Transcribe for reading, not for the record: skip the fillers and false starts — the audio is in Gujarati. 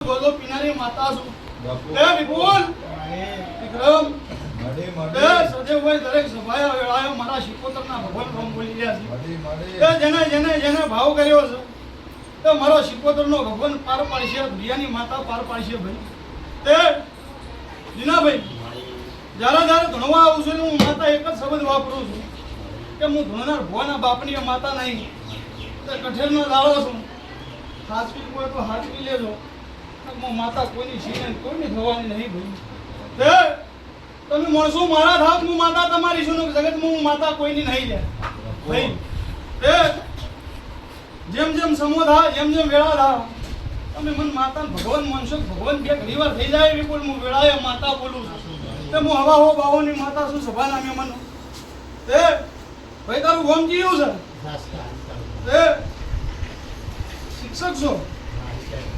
બોલો પીનારી માતા છું એ વિપુલ વિક્રમ એ સજે હોય દરેક સભાએ વેળાએ મારા શિકોતરના ભગવાન રોમ બોલી રહ્યા છે જેને જેને જેને ભાવ કર્યો છે તે મારો શિકોતરનો ભગવાન પાર પાડશે દુનિયાની માતા પાર પાડશે ભાઈ તે જીનાભાઈ જ્યારે જ્યારે ધણવા આવું છું હું માતા એક જ શબ્દ વાપરું છું કે હું ધણનાર ભોના બાપની માતા નહીં તે કઠેરનો દાડો છું હાચવી હોય તો હાચવી લેજો હું માતા કોઈની છીએ કોઈની થવાની નહીં ભાઈ તમે મળશો મારા થાપ હું માતા તમારી છું જગતમાં હું માતા કોઈની નહીં લે ભાઈ જેમ જેમ સમો થા જેમ જેમ વેળા થા તમે મન માતા ભગવાન માનશો ભગવાન બે ઘણી વાર થઈ જાય વિપુલ હું વેળાએ માતા બોલું છું તે હું હવા હો બાવોની માતા છું સભાના મહેમાન તે ભાઈ તારું ગોમ જીવું છે તે શિક્ષક છો